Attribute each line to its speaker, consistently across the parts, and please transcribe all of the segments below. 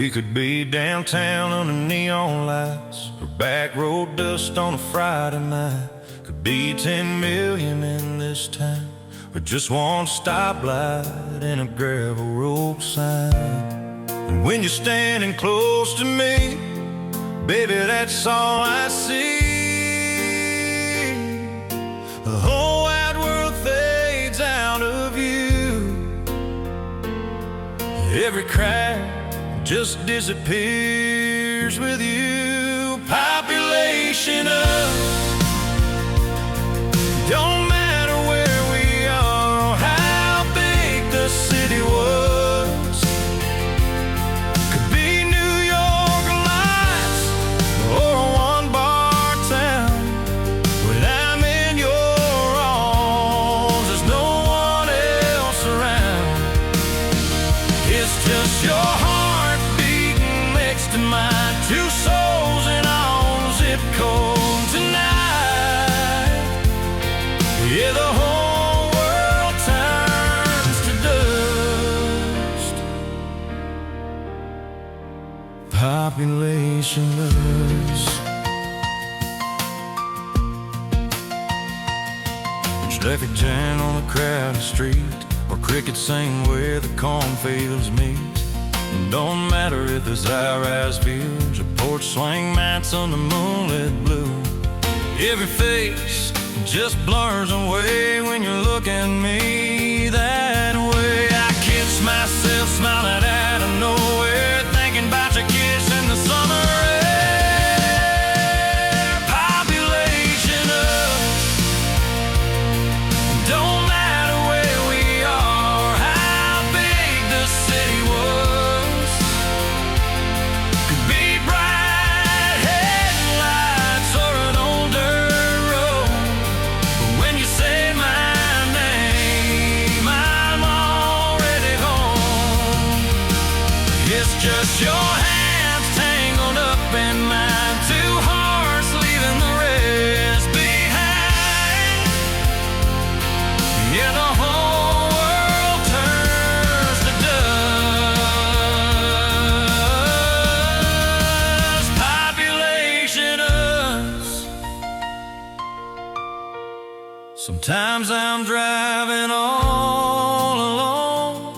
Speaker 1: We could be downtown under neon lights, or back road dust on a Friday night. Could be 10 million in this town, or just one stoplight and a gravel road sign. And when you're standing close to me, baby, that's all I see. The whole wide world fades out of view. Every crack just disappears with you. Population up, don't matter where we are or how big the city was. Could be New York lights or a one-bar town. When I'm in your arms, there's no one else around. It's just your heart beating next to mine, two souls in on zip code tonight. Yeah, the whole world turns to dust. Populationless. Traffic jam on a crowded street, or crickets sing where the cornfields meet. Don't matter if there's high-rise views or porch swing mats on the moonlit blue. Every face just blurs away when you look at me that way. I catch myself smiling out of nowhere, thinking about your kiss in the summer air. Population up, don't matter where we are, how big the city was. Could be bright headlights or an old dirt road. But when you say my name, I'm already home. It's just your hands tangled up in mine, two hearts leaving the rest behind. Yeah, the whole world turns to dust. Population us. Sometimes I'm driving all alone,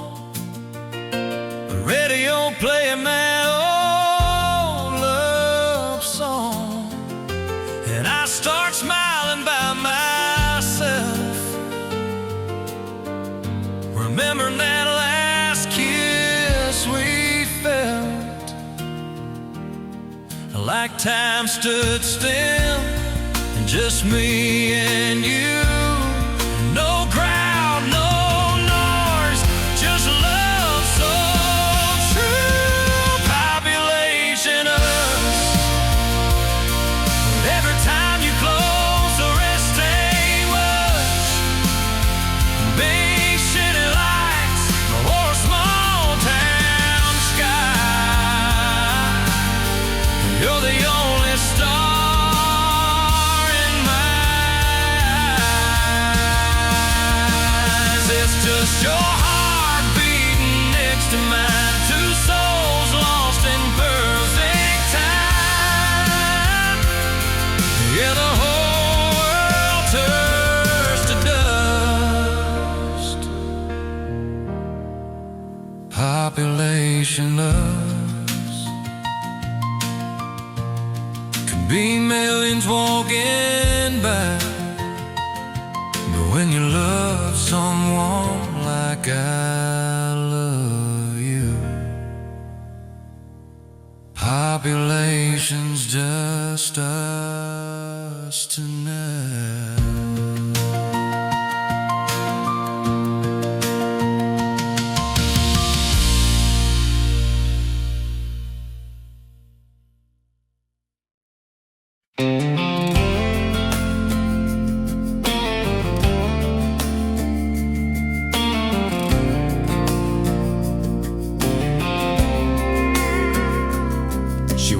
Speaker 1: the radio playing that old love song, and I start smiling by myself, remembering that last kiss we felt. Like time stood still, and just me and you. No crowd, no noise, just love so true. Population us. Every time you close, the rest ain't much. Big city lights or a small town sky. You're the only star in my eyes. It's just your heart beating next to mine, two souls lost in perfect time. Yeah, the whole world turns to dust. Populationless. Could be millions walking by, but when you love someone like I love you, population's just us tonight.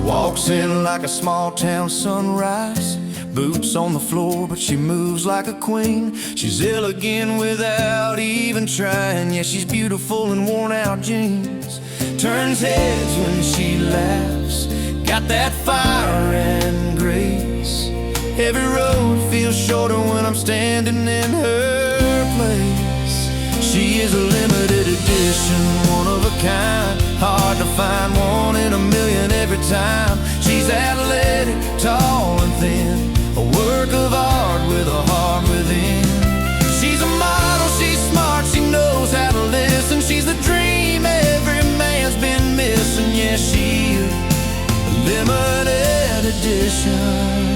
Speaker 1: Walks dancing like a small town sunrise. Boots on the floor, but she moves like a queen. She's elegant without even trying. Yeah, she's beautiful in worn out jeans. Turns heads when she laughs, got that fire and grace. Every road feels shorter when I'm standing in her place. She is a limited edition, one of a kind. Hard to find, one in a million every time. She's athletic, tall and thin, a work of art with a heart within. She's a model, she's smart, she knows how to listen. She's the dream every man's been missing. Yeah, she is a limited edition.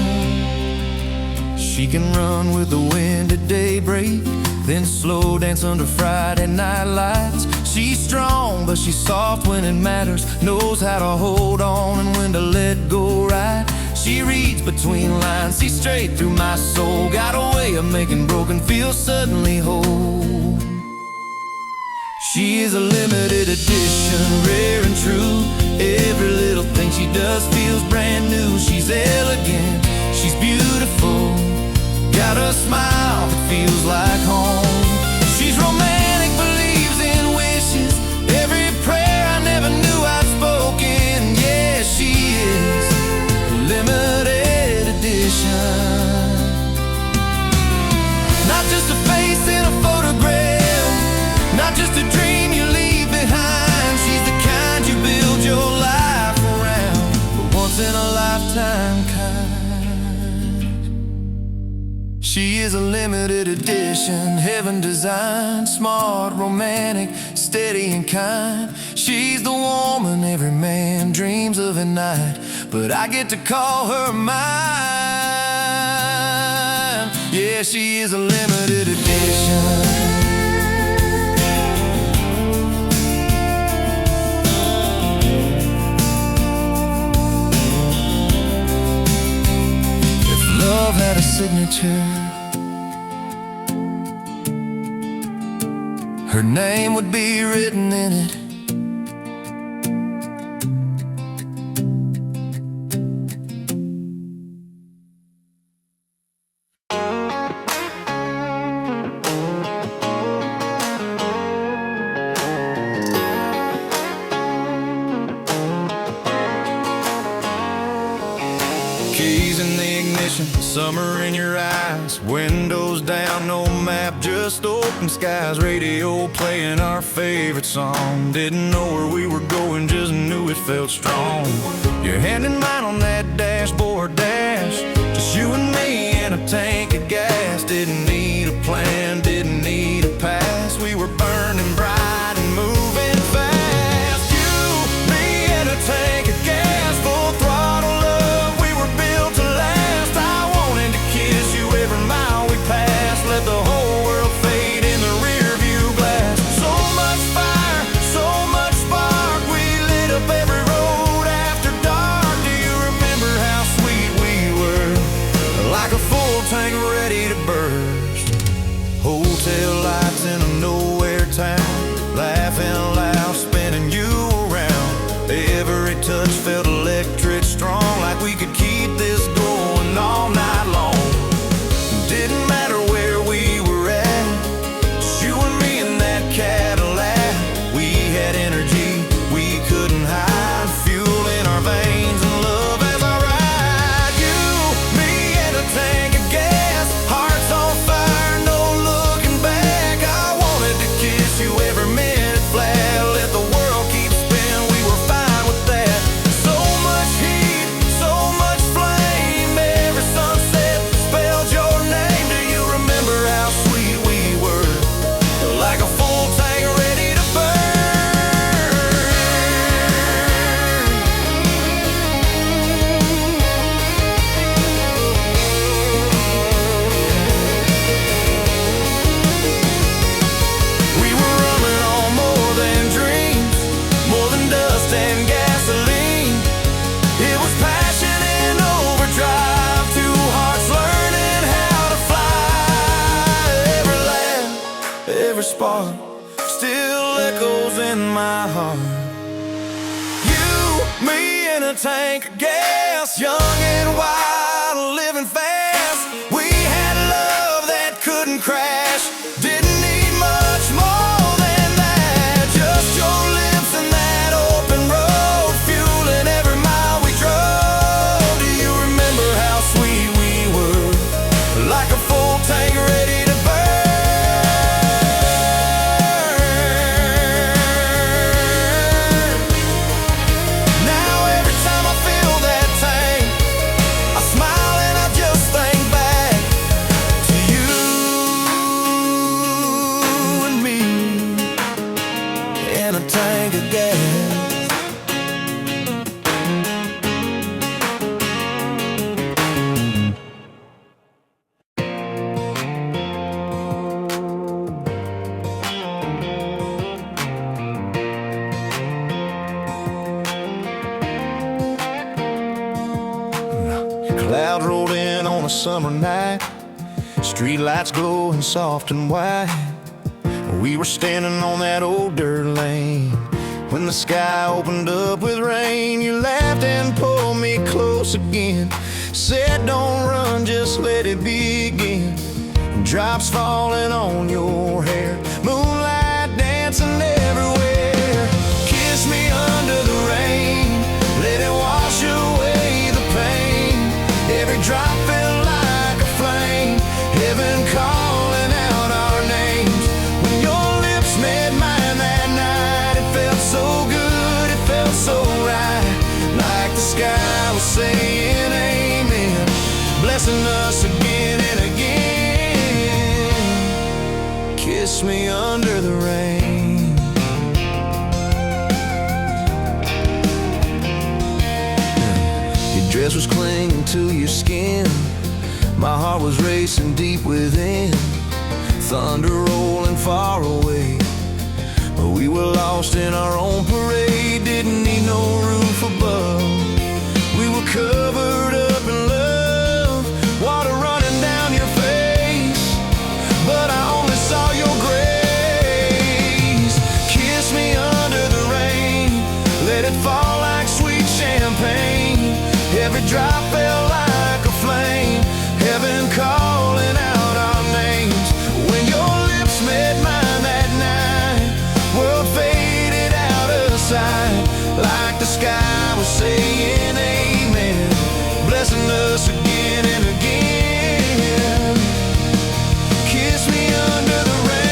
Speaker 1: She can run with the wind at daybreak, then slow dance under Friday night lights. She's strong, but she's soft when it matters. Knows how to hold on and when to let go right. She reads between lines, sees straight through my soul. Got a way of making broken feel suddenly whole. She is a limited edition, rare and true. Every little thing she does feels brand new. She's elegant, she's beautiful, got a smile that feels like home. She's romantic, believes in wishes, every prayer I never knew I'd spoken. Yeah, she is a limited edition. Not just a face in a photograph, not just a dream you leave behind. She's the kind you build your life around, but once in a lifetime kind. She is a limited edition, heaven designed, smart, romantic, steady and kind. She's the woman every man dreams of at night, but I get to call her mine. Yeah, she is a limited edition. Love had a signature, her name would be written in it. Keys in the ignition, summer in your eyes. Windows down, no map, just open skies. Radio playing our favorite song. Didn't know where we were going, just knew it felt strong. Your hand in mine on that dashboard dash, just you and me and a tank of gas. Didn't need a plan, didn't need a pass. We were burning bright and moving fast. You, me and a tank of gas, full throttle love, we were built to last. I wanted to kiss you every mile we passed. Let the whole world fade in the rear view glass. So much fire, so much spark, we lit up every road after dark. Do you remember how sweet we were? Like a full tank ready to burst. Hotel lights in a nowhere town, laughing loud, spinning you around. Every touch felt electric strong, like we could keep this going all night long. Didn't matter where we were at, just you and me in that Cadillac. We had energy we couldn't hide, fuel in our veins and love as I ride. You, me and a tank of gas, hearts on fire, no looking back. I wanted to kiss you every minute flat, let the world keep spinning, we were fine with that. So much heat, so much flame, every sunset spelled your name. Do you remember how sweet we were? Like a full tank ready to burn. We were running on more than dreams, more than dust and gasoline. It was passion in overdrive, two hearts learning how to fly. Every laugh, every spark still echoes in my heart. You, me, and a tank of gas. past. Young and wild, living fast. We had love that couldn't crash. Didn't need much more than that. Just your lips and that open road, fueling every mile we drove. Do you remember how sweet we were? Like a full tank ready to burn.
Speaker 2: Clouds rolled in on a summer night, street lights glowing soft and white. We were standing on that old dirt lane when the sky opened up with rain. You laughed and pulled me close again, said don't run, just let it begin. Drops falling on your hair, moonlight dancing everywhere. Kiss me under the rain, let it wash away the pain. Every drop felt like a flame, heaven calling out our names. When your lips met mine that night, it felt so good, it felt so right. Like the sky was saying amen, blessing us again and again. Kiss me under the rain. Your dress was clinging to your skin, my heart was racing deep within. Thunder rolling far away, but we were lost in our own parade. Didn't need no roof above, we were covered up in love. Water running down your face, but I only saw your grace. Kiss me under the rain, let it fall like sweet champagne. Every drop felt like a flame, heaven calling out our names. When your lips met mine that night, world faded out of sight. Like the sky was saying amen, blessing us again and again. Kiss me under the rain.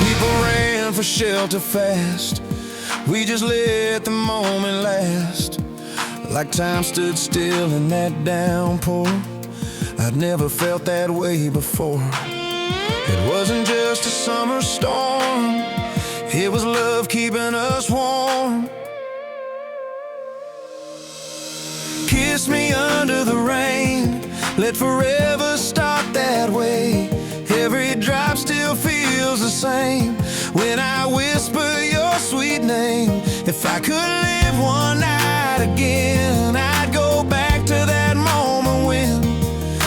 Speaker 2: People ran for shelter fast, we just let the moment last. Like time stood still in that downpour, I'd never felt that way before. It wasn't just a summer storm, it was love keeping us warm. Kiss me under the rain, let forever start that way. Every drop still feels the same when I whisper your sweet name. If I could live one night again, I'd go back to that moment when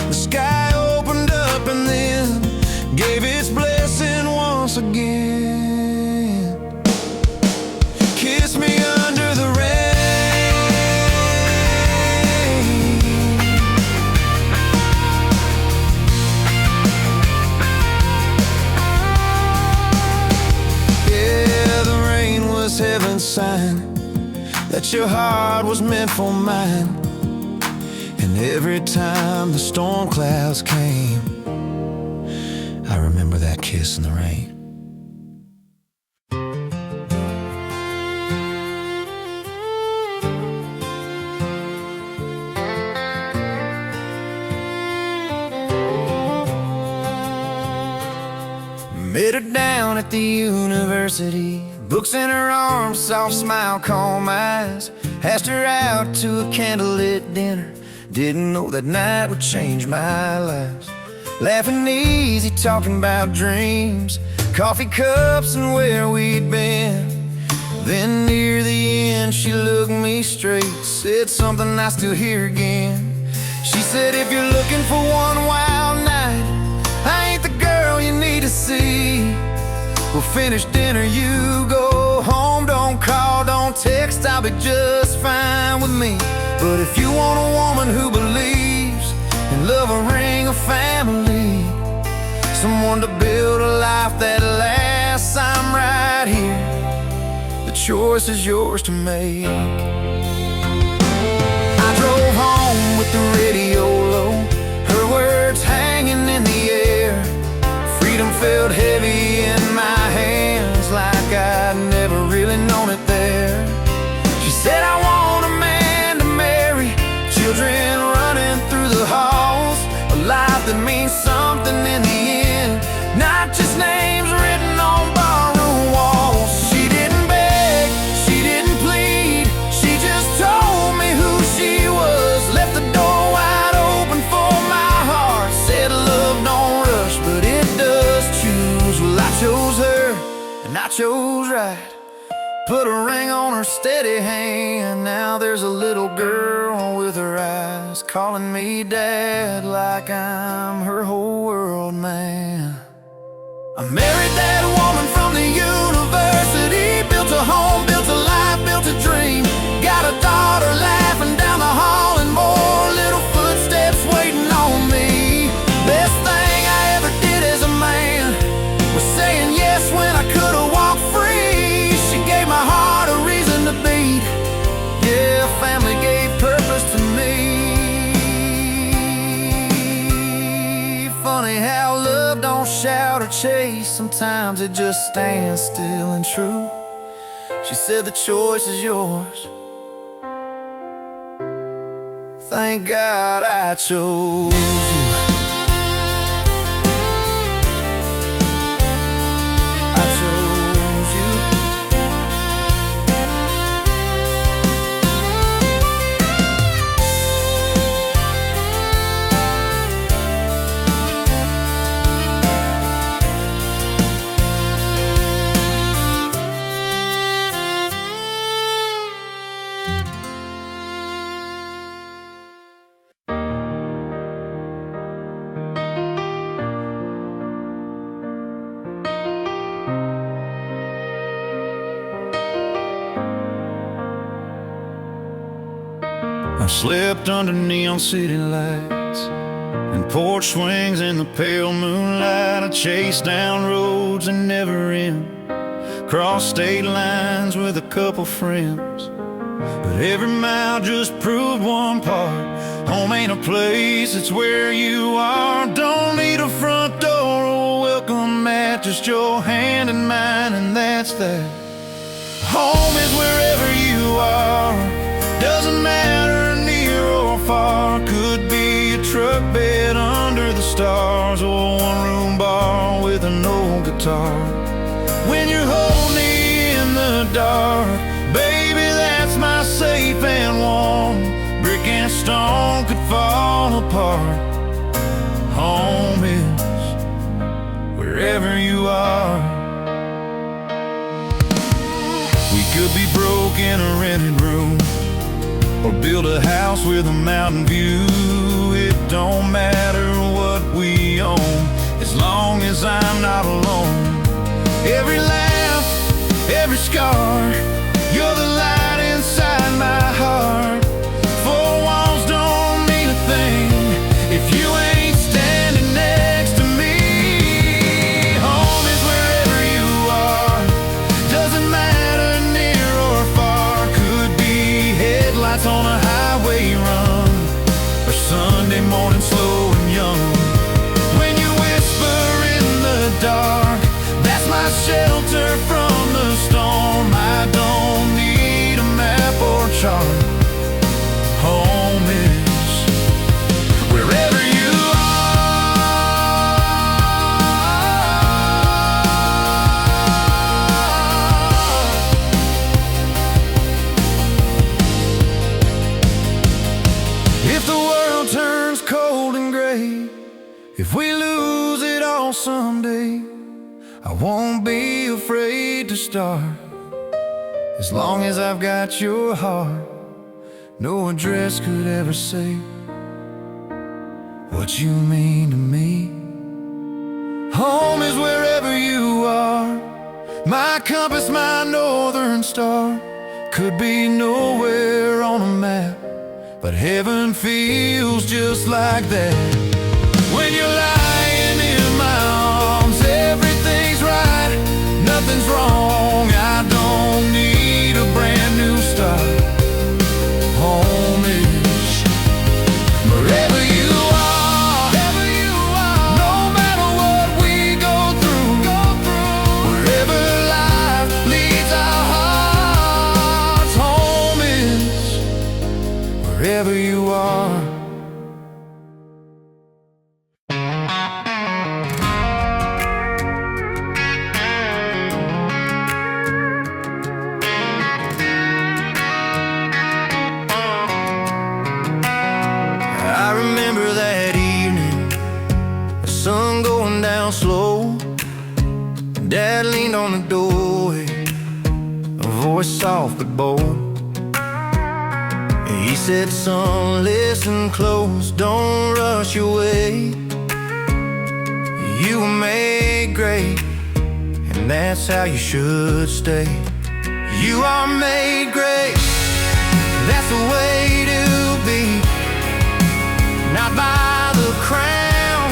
Speaker 2: the sky opened up and then gave its blessing once again. Kiss me under the rain. Yeah, the rain was heaven's sign that your heart was meant for mine. And every time the storm clouds came, I remember that kiss in the rain. Met her down at the university, books in her arms, soft smile, calm eyes. Asked her out to a candlelit dinner, didn't know that night would change my life. Laughing easy, talking about dreams, coffee cups and where we'd been. Then near the end she looked me straight, said something I still hear again. She said, if you're looking for one wild night, finish dinner, you go home. Don't call, don't text, I'll be just fine with me. But if you want a woman who believes in love, a ring, a family, someone to build a life that lasts, I'm right here. The choice is yours to make. I drove home with the radio low, her words hanging in the air. Freedom felt heavy in my hands, like I'd never really known it there. She said, I want a man to marry, children running through the halls, a life that means something in the end, not just names written on barroom walls. She didn't beg, she didn't plead, she just told me who she was, left the door wide open for my heart, said love don't rush, but it does choose. Well, I chose her, and I chose right. Put a ring on her steady hand. Now there's a little girl with her eyes calling me dad, like I'm her whole world, man. I married that woman from the university, built a home, built a life, built a dream. Got a daughter laughing down the hall, and more little footsteps waiting on me. Best thing I ever did as a man was saying yes when I could've walked free. She gave my heart a reason to beat. Yeah, family gave purpose to me. Funny how love don't shout or chase, sometimes it just stands still and true. She said the choice is yours. Thank God I chose you. I chose you.
Speaker 1: I slept under neon city lights and porch swings in the pale moonlight. I chased down roads that never end, crossed state lines with a couple friends, but every mile just proved one part: home ain't a place, it's where you are. Don't need a front door or a welcome mat, just your hand in mine, and that's that. Home is wherever you are, doesn't matter near or far. Could be a truck bed under the stars, or a one-room bar with an old guitar. When you're holding me in the dark, baby, that's my safe and warm. Brick and stone could fall apart. Home is wherever you are. We could be broke in a rented room, or build a house with a mountain view. It don't matter what we own, as long as I'm not alone. Every laugh, every scar, you're the light inside my heart. Four walls don't mean a thing if you ain't standing next to me. Home is wherever you are, doesn't matter near or far. Could be headlights on a highway run, or Sunday morning slow and young. When you whisper in the dark, that's my shelter from the storm. I don't need a map or chart. Home is wherever you are. If the world turns cold and gray, if we lose it all someday, I won't be afraid to start. As long as I've got your heart, no address could ever say what you mean to me. Home is wherever you are, My compass, my northern star, could be nowhere on a map, but heaven feels just like that. When you're lying in my arms, everything's right, nothing's wrong. I don't need a brand new start. Home is wherever you are, no matter what we go through, wherever life leads our hearts. Home is wherever you are. I remember that evening, the sun going down slow. Dad leaned on the doorway, a voice soft but bold. He said, son, listen close, don't rush your way. You were made great, and that's how you should stay. You are made great, that's the way to be. Not by the crown,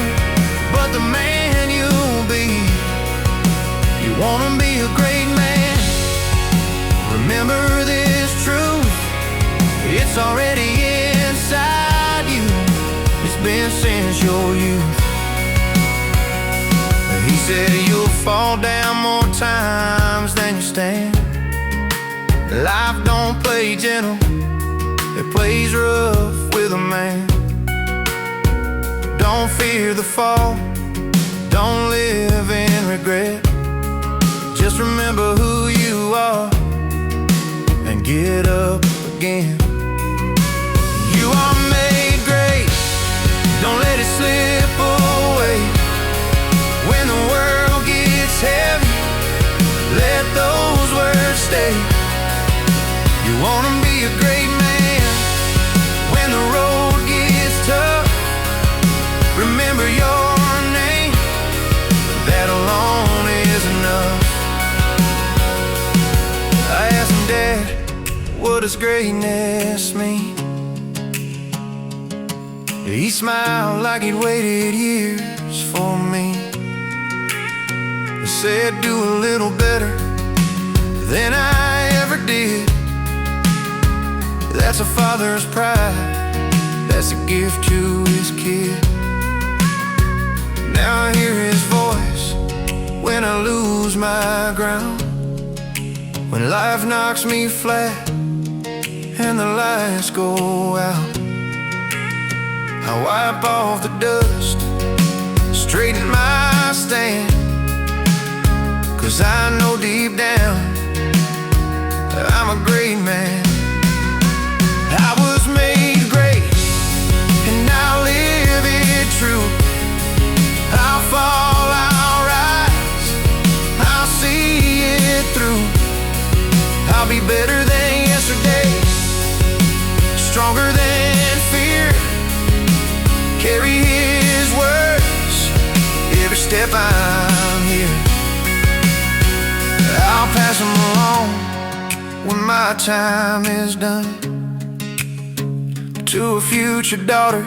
Speaker 1: but the man you'll be. You wanna be a great man, remember this truth. It's already inside you, it's been since your youth. He said you'll fall down more times than you stand. Life don't play gentle, it plays rough with a man. Don't fear the fall, don't live in regret. Just remember who you are and get up again. You are made great, don't let it slip away. When the world gets heavy, let those words stay. You wanna be a great man when the road gets tough. Remember your name, that alone is enough. I asked him, Dad, what does greatness mean? He smiled like he'd waited years for me. He said, do a little better than I ever did. That's a father's pride, that's a gift to his kid. Now I hear his voice when I lose my ground, when life knocks me flat and the lights go out. I wipe off the dust, straighten my stand, 'cause I know deep down I'm a great man. I was made great, and I'll live it true. I'll fall, I'll rise, I'll see it through. I'll be better than yesterday, stronger than fear. Carry his words every step I'm here. I'll pass them along when my time is done, to a future daughter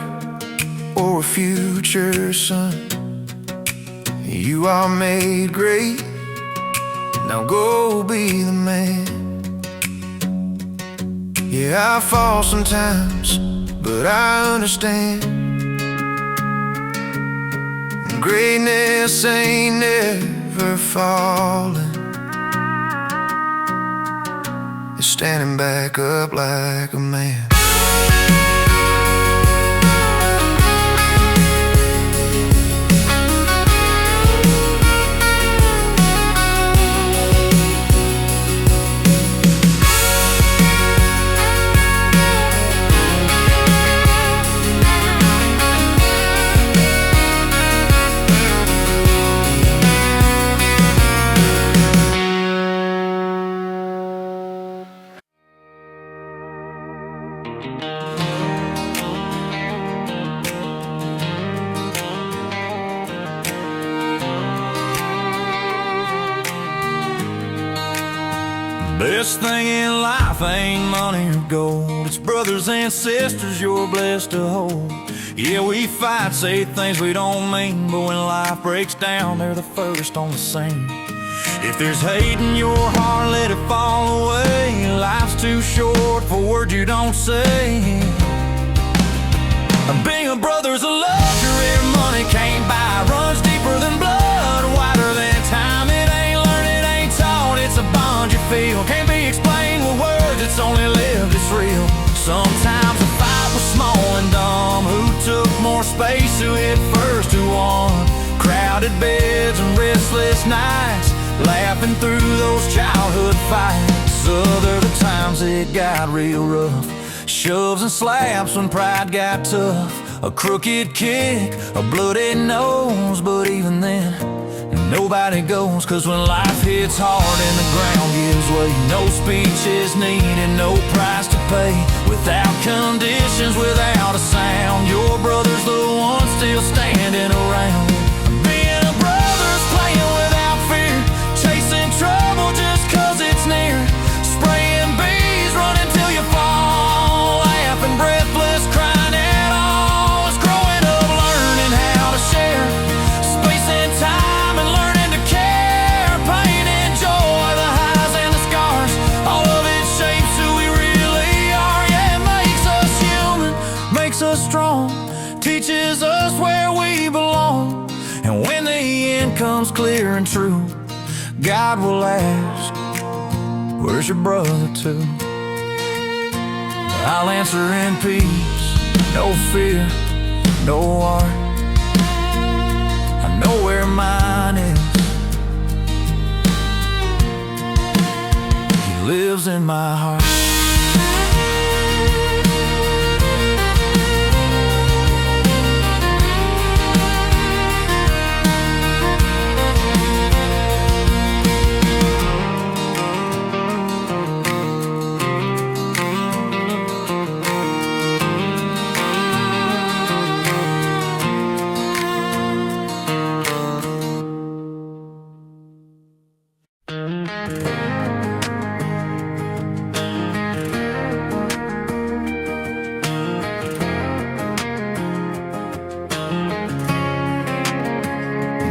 Speaker 1: or a future son. You are made great, now go be the man. Yeah, I fall sometimes, but I understand. Greatness ain't never falling, it's standing back up like a man. Best thing in life ain't money or gold. It's brothers and sisters you're blessed to hold. Yeah, we fight, say things we don't mean, but when life breaks down, they're the first on the scene. If there's hate in your heart, let it fall away. Life's too short for words you don't say. Being a brother's a luxury money can't buy. Runs deeper than blood, wider than time. It ain't learned, it ain't taught. It's a bond you feel. Can't be explained with words, it's only lived, it's real. Sometimes the fight was small and dumb. Who took more space, who hit first, who won? Crowded beds and restless nights, laughing through those childhood fights. Other the times it got real rough. Shoves and slaps when pride got tough. A crooked kick, a bloody nose. But even then, nobody goes. Cause when life hits hard and the ground gives way, no speech is needed, no price to pay. Without conditions, without a sound, your brother's the one still standing around. Being a brother's playing without fear, chasing trouble just cause it's near. Spraying bees, running till you fall, laughing breathless, crying at all. It's growing up, learning how to share space and time, and learning to care. Pain and joy, the highs and the scars, all of it shapes who we really are. Yeah, it makes us human, makes us strong, teaches us where we belong. And when the end comes clear and true, God will ask, where's your brother too? I'll answer in peace, no fear, no heart. I know where mine is. He lives in my heart.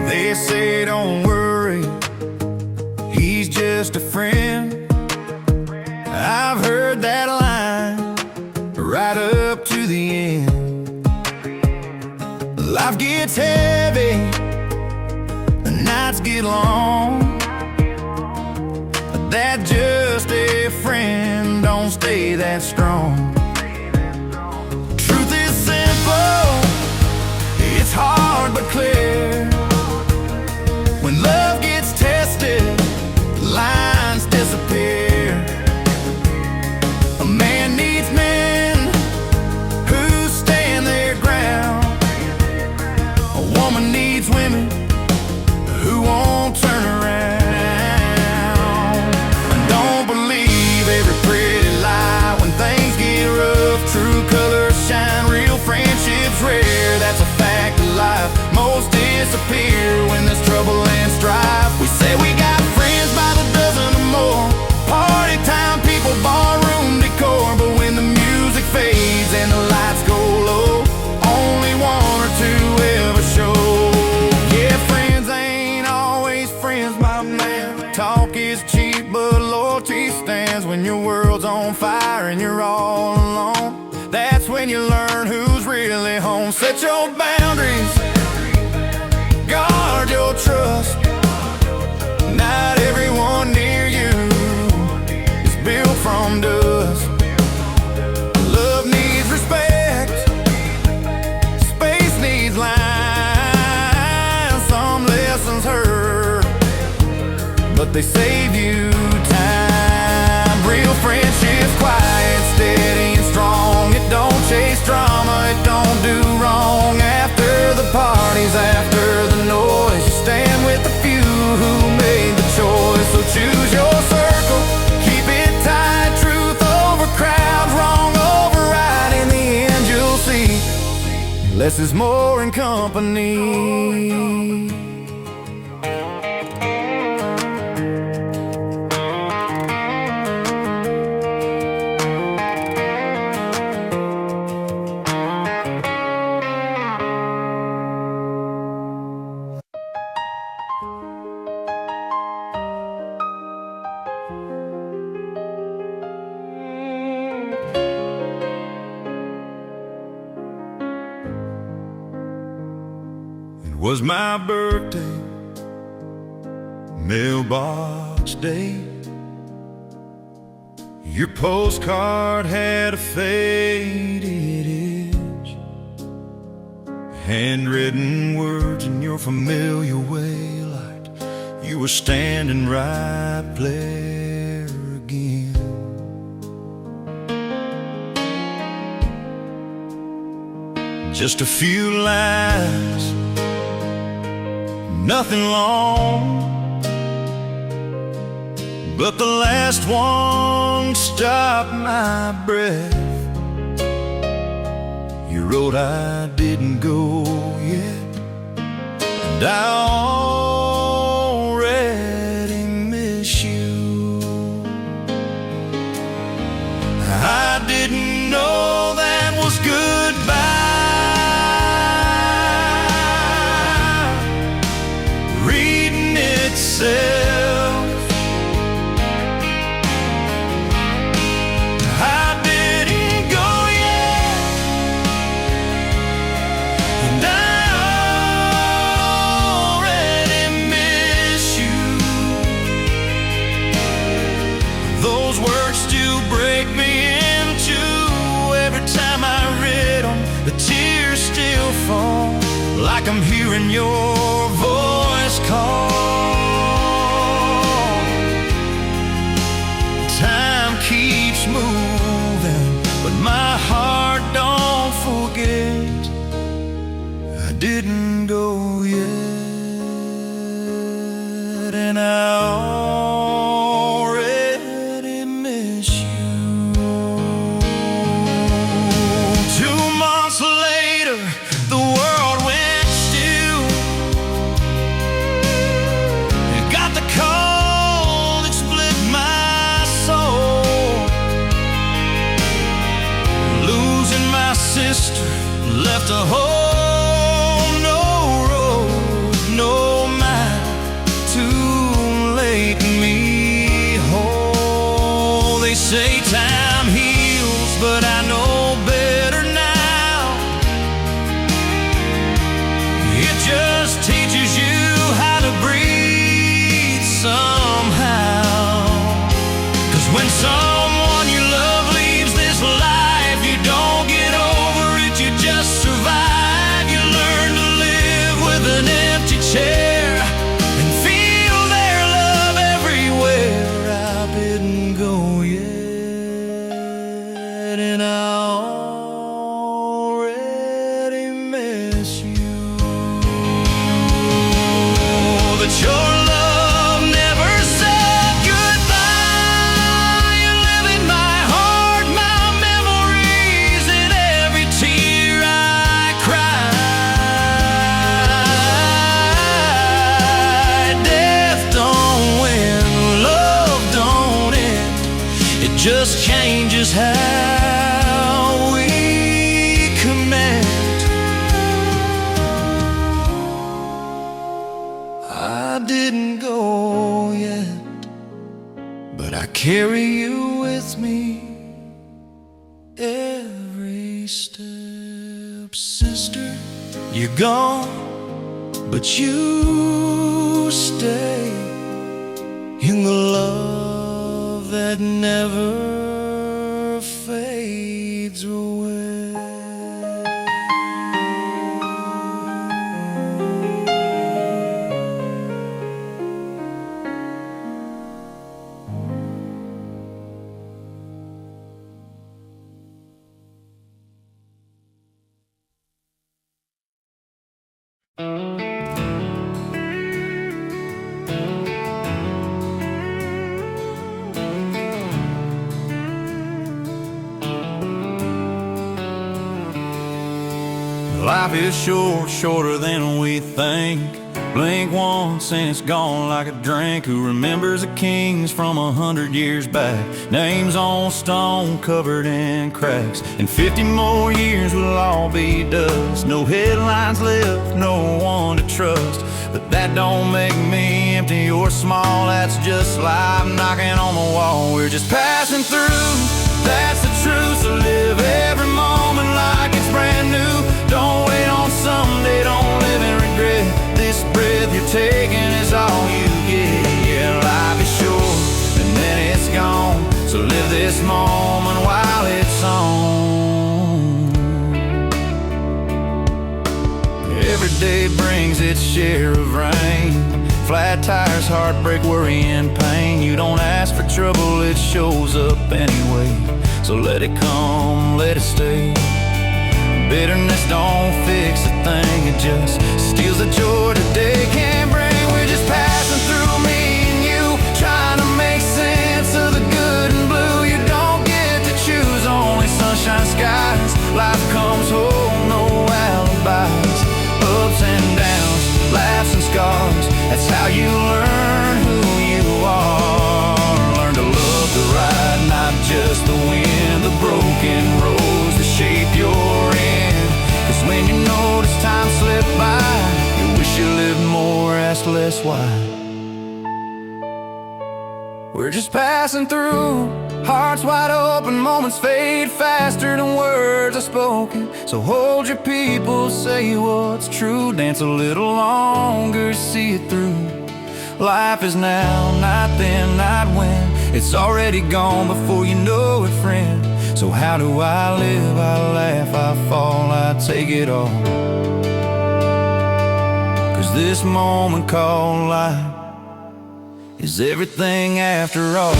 Speaker 1: They say don't worry, he's just a friend. I've heard that line right up to the end. Life gets heavy, the nights get long, but that just a friend don't stay that strong. Truth is simple, it's hard but clear. When love gets tested, lines disappear. A man needs men who stand their ground. A woman needs women who won't turn around. And don't believe every pretty lie when things get rough. True colors shine, real friendships rare. That's a fact of life. Most disappear when there's trouble and strife. We say we got friends by the dozen or more. Party time, people, barroom decor. But when the music fades and the lights go low, only one or two ever show. Yeah, friends ain't always friends, my man. Talk is cheap, but loyalty stands. When your world's on fire and you're all alone, that's when you learn who's really home. Set your boundaries, guard your trust. Not everyone near you is built from dust. Love needs respect, space needs lines. Some lessons hurt, but they save you time. Real friendship's quiet, steady and strong. It don't chase drama, it don't do wrong. After the parties, after the noise, you stand with the few who made the choice. So choose your circle, keep it tight. Truth over crowds, wrong over right. In the end you'll see less is more in company. was my birthday, mailbox day. Your postcard had a faded edge, handwritten words in your familiar way, like you were standing right there again. Just a few lines, nothing long, but the last one stopped my breath. You wrote, I didn't go yet, and I already miss you. I didn't know that was goodbye. Reading itself, like I'm hearing your voice call. Time keeps moving, but my heart don't forget. I didn't go yet, and I already miss you. 2 months later, the world went. Sister left a hole, no road, no map to lead me home. They say time heals, but I know better now. It just teaches you how to breathe somehow. 'Cause when someone you love leaves this life, you don't get over it, you just survive. You learn to live with an empty chair and feel their love everywhere. I didn't go yet, and I already miss you. But your love never said goodbye. You live in my heart, my memories, and every tear I cry. Death don't win, love don't end. It just changes how we connect. I didn't go yet, but I carry you with me every step. Sister, you're gone, but you stay in the love that never fades away. Life is short, shorter than we think. Blink once and it's gone like a drink. Who remembers the kings from 100 years back? Names on stone covered in cracks. In 50 more years we'll all be dust. No headlines left, no one to trust. But that don't make me empty or small. That's just life knocking on the wall. We're just passing through, that's the truth. So live every moment like it's brand new. Don't wait on someday, don't live in regret.
Speaker 2: taking is all you get. Yeah, life is short and then it's gone, so live this moment while it's on. Every day brings its share of rain, flat tires, heartbreak, worry, and pain. You don't ask for trouble, it shows up anyway. So let it come, let it stay. Bitterness don't fix a thing, it just steals the joy today can't bring. We're just passing through, me and you, trying to make sense of the good and blue. You don't get to choose, only sunshine skies. Life comes home, no alibis, ups and downs, laughs and scars. That's how you learn who you are. Learn to love the ride, not just the wind, the broken roads that shape your end. 'Cause when you notice time slip by, you wish you lived more, ask less why. We're just passing through, hearts wide open, moments fade faster than words are spoken. So hold your people, say what's true, dance a little longer, see it through. Life is now, not then, not when. It's already gone before you know it, friend. So how do I live? I laugh, I fall, I take it all. 'Cause this moment called life is everything after all.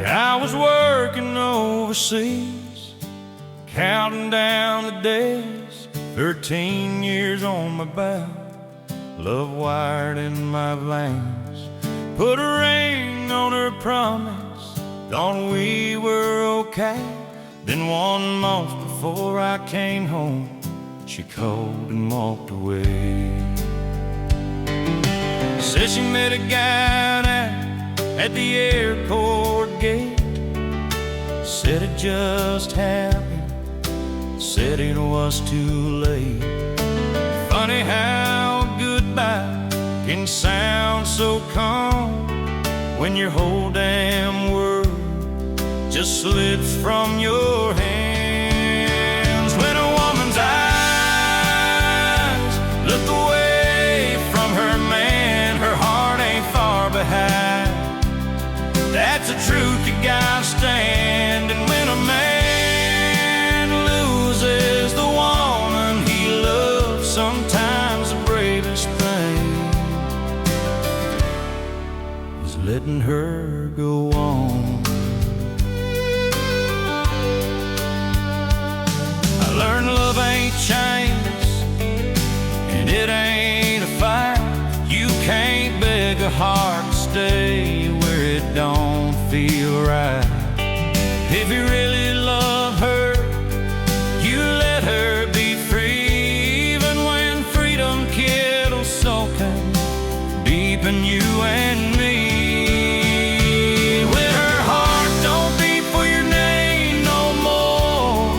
Speaker 1: I was working overseas, counting down the days, 13 years on my back, love wired in my veins. Put a ring on her promise, thought we were okay. Then one month before I came home, she called and walked away. Said she met a guy at the airport gate, said it just happened, said it was too late. Funny how goodbye can sound so calm when your whole damn world just slips from your hands. When a woman's eyes look away from her man, her heart ain't far behind. That's a truth you gotta stand. And when a man loses the woman he loves, sometimes the bravest thing is letting her go on. I learned love ain't chains, and it ain't a fight. You can't beg a heart to stay where it don't feel right. If you really love her, you let her be free, even when freedom kettles sulking deep in you and me. When her heart don't beat for your name no more,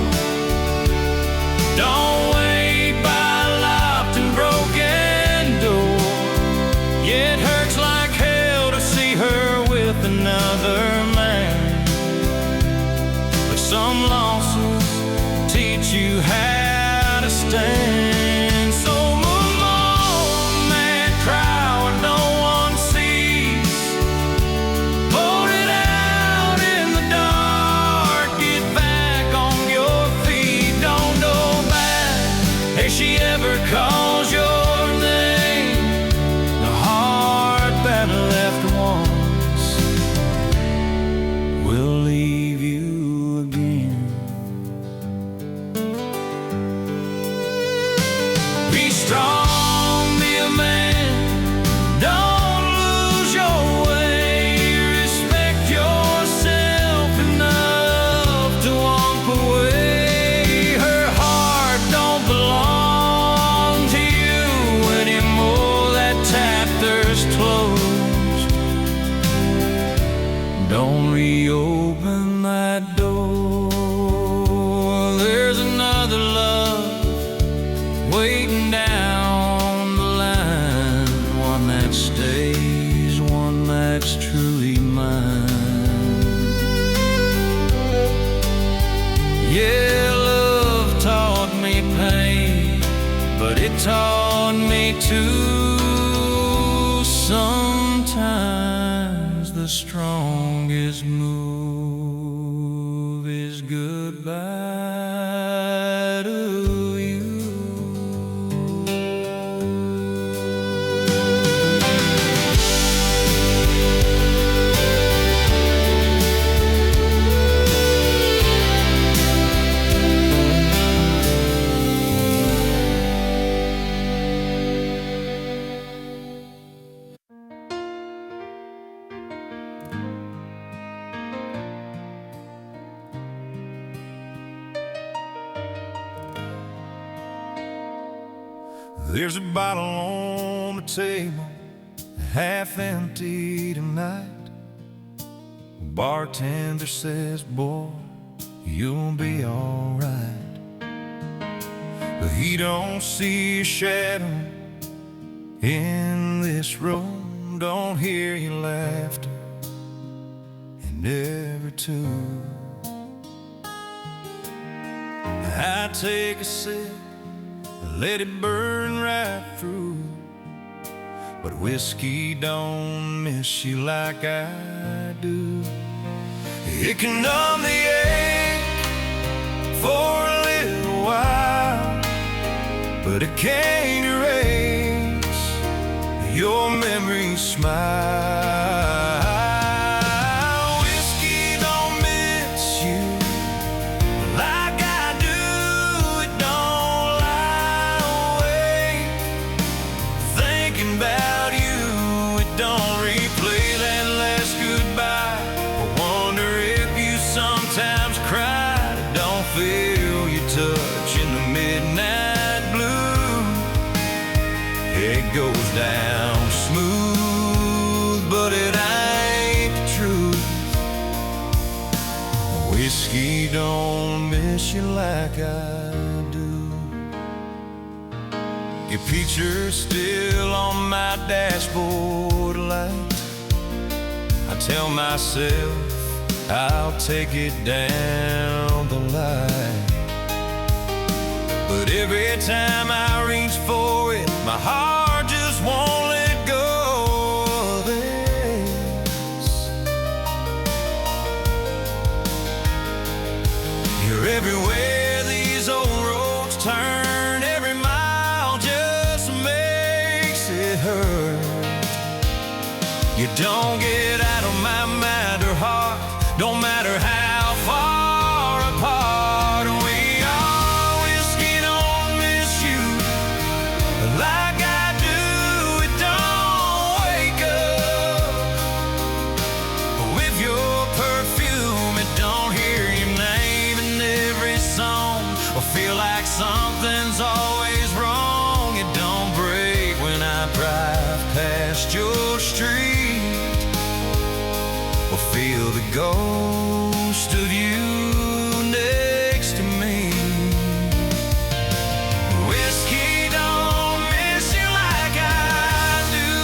Speaker 1: don't wait by a locked and broken door. Yeah, it hurts like hell to see her with another man, but some losses teach you how to stand. So move on, man, cry when no one sees. Hold it out in the dark, get back on your feet. Don't go back if she ever calls your name. The heart that left once will leave you again. it taught me to. Sometimes the strongest move is goodbye to you. There's a bottle on the table, half empty tonight. Bartender says, boy, you'll be alright. But he don't see a shadow in this room, don't hear your laughter in every tune. I take a sip, let it burn right through, but whiskey don't miss you like I do. It can numb the ache for a little while, but it can't erase your memory smile. Feel your touch in the midnight blue. It goes down smooth, but it ain't the truth. Whiskey don't miss you like I do. Your picture's still on my dashboard light. I tell myself I'll take it down the line, but every time I reach for it, my heart just won't let go of this. You're everywhere these old roads turn, every mile just makes it hurt. You don't get out of my mind or heart, don't matter how far apart we are. Whiskey don't miss you like I do. It don't wake up with your perfume. It don't hear your name in every song or feel like something's always wrong. It don't break when I drive past your street or feel the ghost of you next to me. Whiskey don't miss you like I do.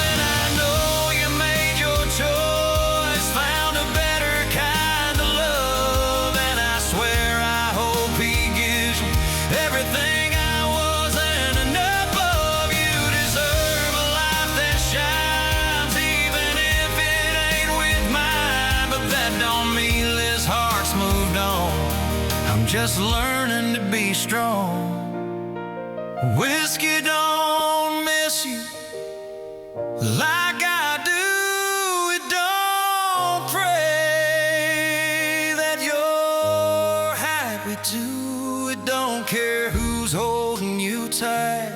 Speaker 1: And I know you made your choice, found a better kind of love, and I swear I hope he gives you everything I was and enough of. You deserve a life that shines, even if it ain't with mine. But that don't mean this heart's moved on. I'm just learning to be strong. Whiskey don't miss you like I do. It don't pray that you're happy too. It don't care who's holding you tight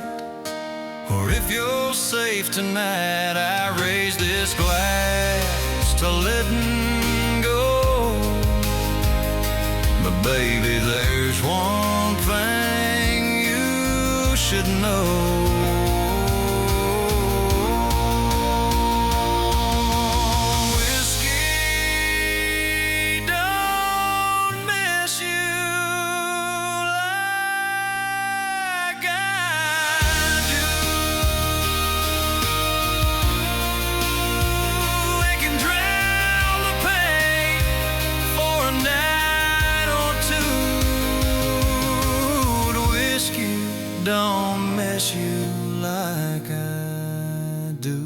Speaker 1: or if you're safe tonight. I raise this glass to letting go. But baby, there's one thing you should know. Whiskey don't miss you like I do. It can drown the pain for a night or two. The whiskey
Speaker 2: miss you like I do.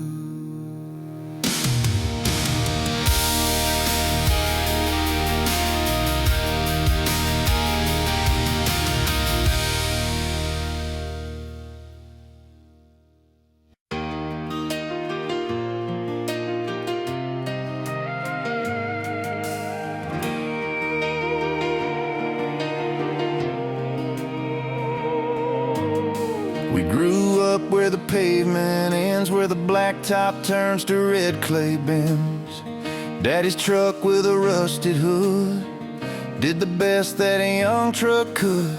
Speaker 2: We grew up where the pavement ends, where the blacktop turns to red clay bins. Daddy's truck with a rusted hood did the best that a young truck could.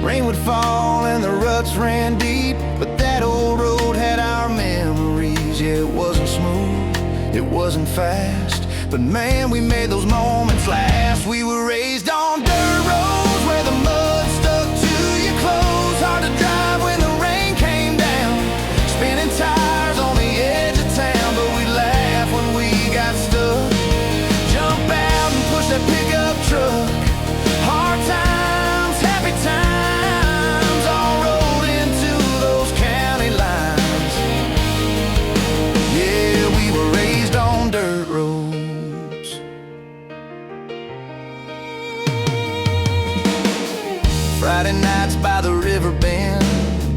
Speaker 2: Rain would fall and the ruts ran deep, but that old road had our memories. Yeah, it wasn't smooth, it wasn't fast, but man, we made those moments last. We were raised on dirt roads where the mud stuck to your clothes. Hard to drive when the rain came down, spinning tires on the edge of town, but we'd laugh when we got stuck. Jump out and push that pickup truck. Hard times, happy times, all rolled into those county lines. Yeah, we were raised on dirt roads. Friday nights by the river bend,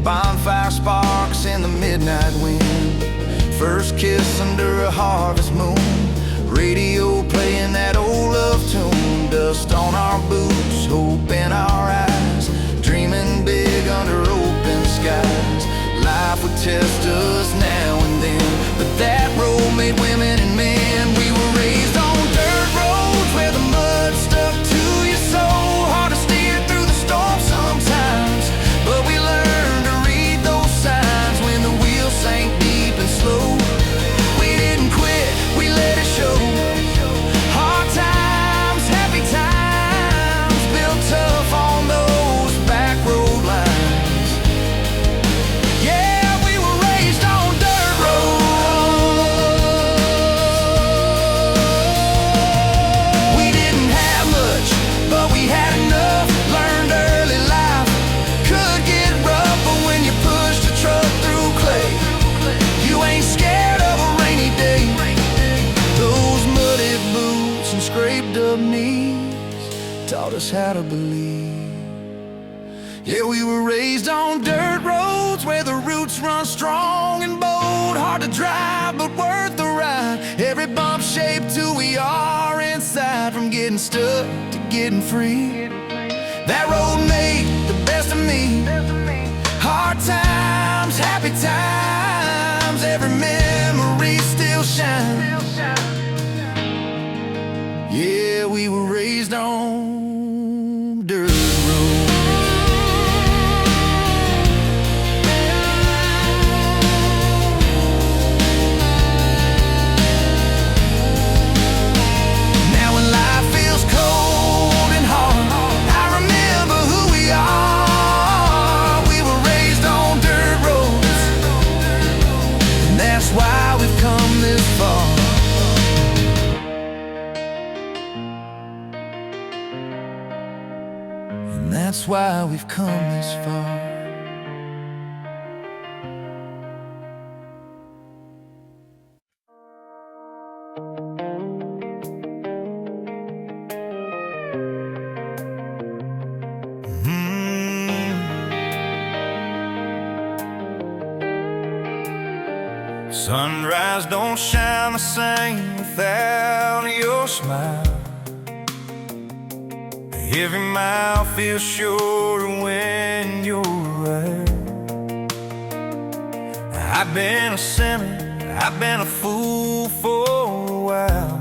Speaker 2: bonfire sparks in the midnight wind. First kiss under a harvest moon, radio playing that old love tune. Dust on our boots, hope in our eyes, dreaming big under open skies. Life would test us now and then, but that road made women and men. We were raised on dirt roads where the mud stuck to your soul. Hard to steer through the storm sometimes, but we learned to read those signs when the wheels sank deep and slow. We didn't quit, we let it show. Hard times, happy times, built tough on those back road lines. Yeah, we were raised on dirt roads. We didn't have much, but we had enough. Learned early life could get rough, but when you push the truck through clay, you ain't scared of a rainy day. Those muddy boots and scraped up knees taught us how to believe. Yeah, we were raised on dirt roads where the roots run strong and bold. Hard to drive, but worth the ride. Every bump shaped who we are inside, from getting stuck to getting free. That road made the best of me. Hard times, happy times, every memory still shines. Yeah, we were raised on dirt roads. Now when life feels cold and hard, I remember who we are. We were raised on dirt roads, and that's why we've come this far. And that's why we've come this far. Sunrise don't shine the same without your smile. Every mile feels shorter when you're around. I've been a sinner, I've been a fool for a while,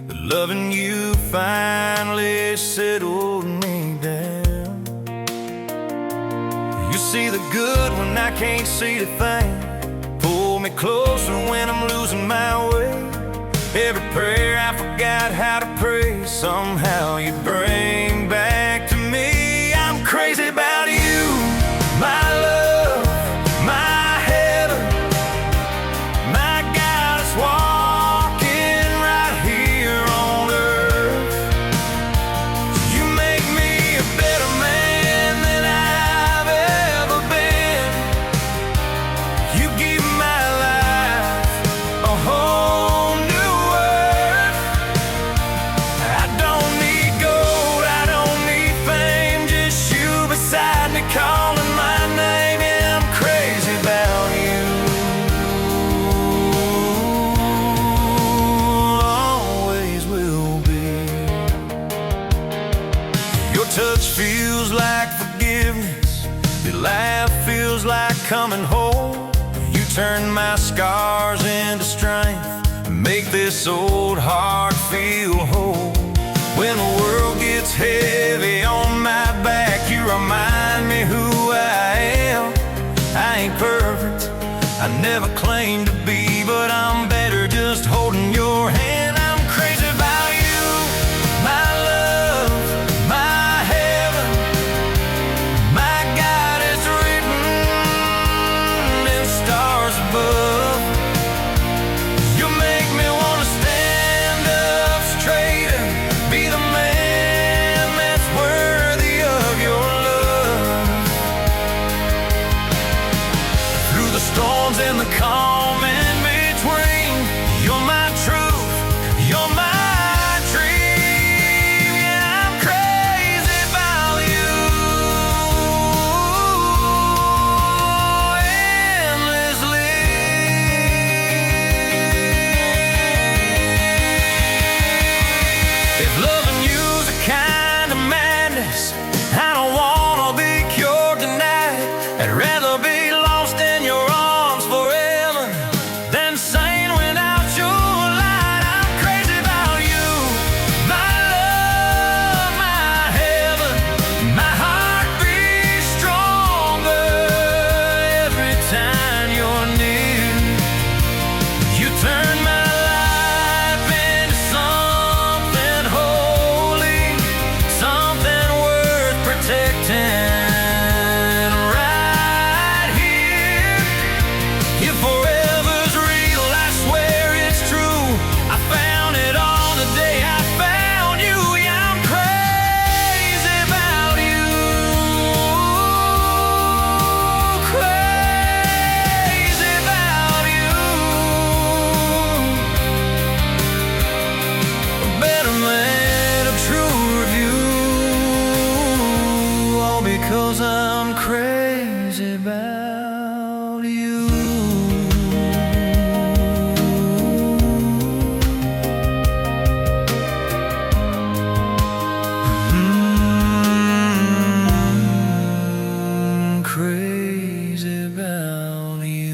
Speaker 2: but loving you finally settled me down. You see the good when I can't see the thing, pull me closer when I'm losing my way. Every prayer I forgot how to pray, somehow you bring back to me. I'm crazy about you, my love, my heaven, my goddess walking right here on earth. You make me a better man than I've ever
Speaker 1: coming whole. You turn my scars into strength, make this old heart feel whole. When the world gets heavy on my back, you remind me who I am. I ain't perfect, I never claimed to be, but I'm better just holding your hand. I'm crazy about you, my love, my heaven, my God is written in stars above. You make me wanna stand up straight and be the man that's worthy of your love. Through the storms and the calm in between, you're my truth, you're my dream. Yeah, I'm crazy about you endlessly. If loving you's a kind of madness, I don't wanna be cured tonight. I'd rather be lost in your arms forever than sane without your light. I'm crazy about you, my love, my heaven. My heart beats stronger every time you're near. You turn my life into something holy, something worth protecting. Right here, if forever's real, I swear it's true. I found it on the day I found you. Yeah, I'm crazy about you, crazy about you. A better man, a truer view, all because I'm crazy about you. Crazy about you.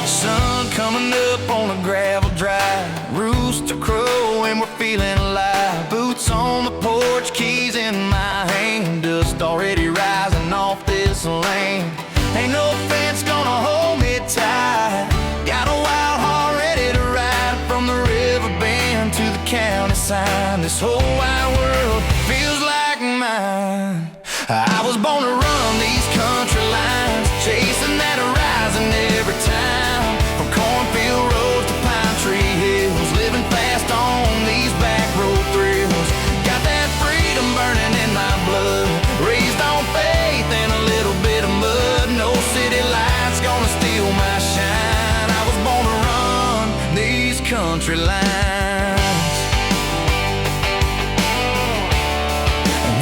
Speaker 1: Sun coming up on a gravel drive, rooster crow and we're feeling alive. Boots on the porch, keys in my hand, dust already rising off this lane. Ain't no fence gonna hold me tight. Got a wild heart ready to ride from the river bend to the county sign. This whole wide world feels like mine. I was born to run these country lines, chasing that horizon every time. From cornfield roads to pine tree hills, living fast on these back road thrills. Got that freedom burning in my blood, raised on faith and a little bit of mud. No city lights gonna steal my shine. I was born to run these country lines,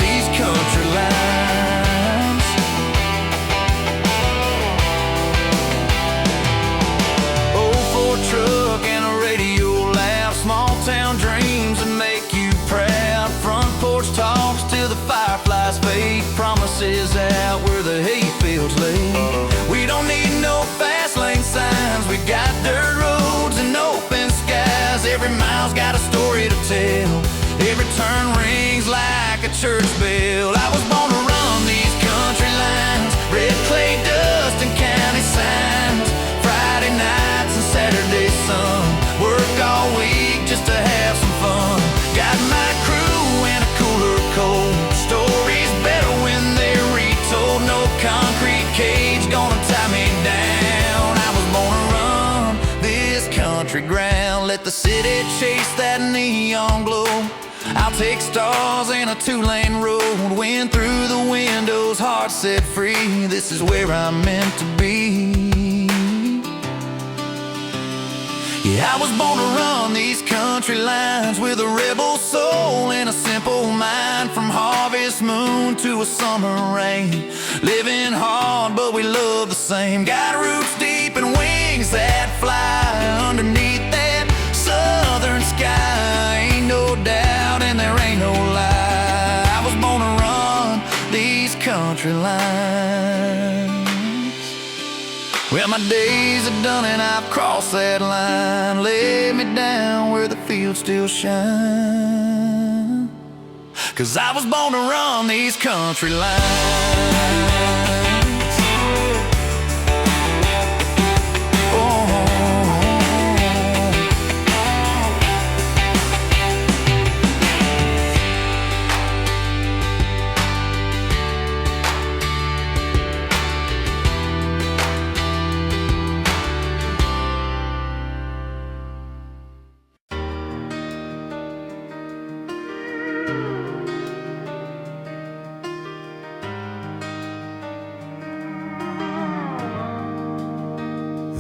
Speaker 1: these country lines. Oh, Ford truck and a radio loud, small town dreams that make you proud. Front porch talks till the fireflies fade, promises out where the hayfields lay. We don't need no fast lane signs, we got dirt roads and open skies. Every mile's got a story to tell, every turn rings like a church bell. I was born to run these country lines, red clay dust and county signs. Friday nights and Saturday sun, work all week just to have some fun. Got my crew and a cooler cold, stories better when they're retold. No concrete cage gonna tie me down. I was born to run this country ground, let the city chase that neon glow. I'll take stars in a two-lane road, wind through the windows, heart set free. This is where I'm meant to be.
Speaker 2: Yeah, I was born to run these country lines with a rebel soul and a simple mind. From harvest moon to a summer rain, living hard but we love the same. Got roots deep and wings that fly underneath that southern sky. Ain't no doubt and there ain't no lie, I was born to run these country lines. Well, my days are done and I've crossed that line. Lay me down where the fields still shine, 'cause I was born to run these country lines.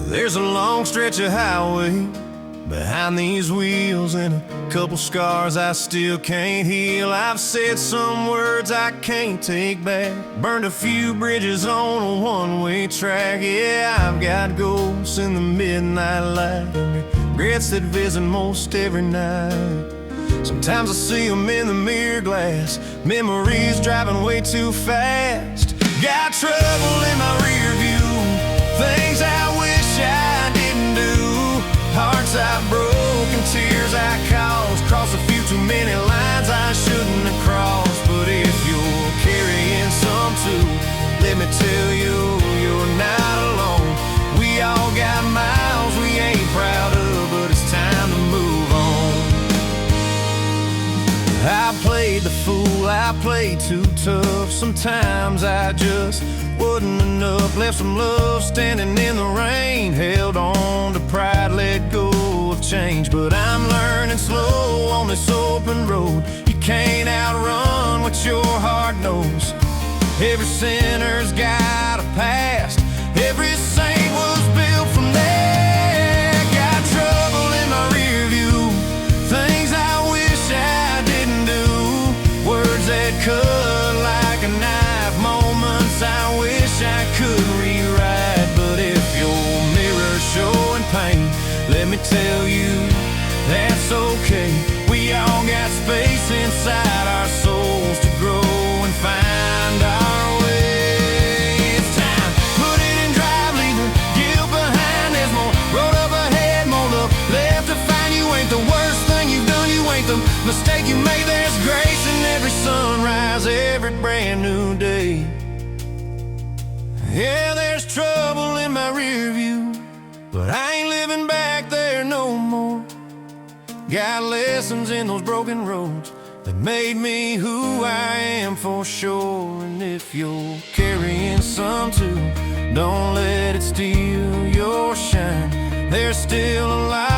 Speaker 2: There's a long stretch of highway behind these wheels and a couple scars I still can't heal. I've said some words I can't take back, burned a few bridges on a one-way track. Yeah, I've got ghosts in the midnight light, regrets that visit most every night. Sometimes I see them in the mirror glass, memories driving way too fast. Got trouble in my rear view, things I wish I didn't do, hearts I broke and tears I caused, crossed a few too many lines I shouldn't have crossed. But if you're carrying some too, let me tell you, you're not alone. We all got miles we ain't proud of, but it's time to move on. I played the fool, I played too tough. Sometimes I just wasn't enough. Left some love standing in the rain, held on to pride, let go of change. But I'm learning slow on this open road. You can't outrun what your heart knows. Every sinner's got a past, every saint was built from there. Got trouble in my rear view, things I wish I didn't do, words that cut like a knife, moments I wish I could rewrite. But if your mirror's showing pain, let me tell you, that's okay. We all got space inside our souls to grow and find our way. It's time, put it in drive, leave the guilt behind. There's more road up ahead, more love left to find. You ain't the worst thing you've done, you ain't the mistake you made. There's grace in every sunrise, every brand new day. Yeah, there's trouble in my rear view, but I ain't living back there no more. Got lessons in those broken roads that made me who I am for sure. And if you're carrying some too, don't let it steal your shine. There's still a light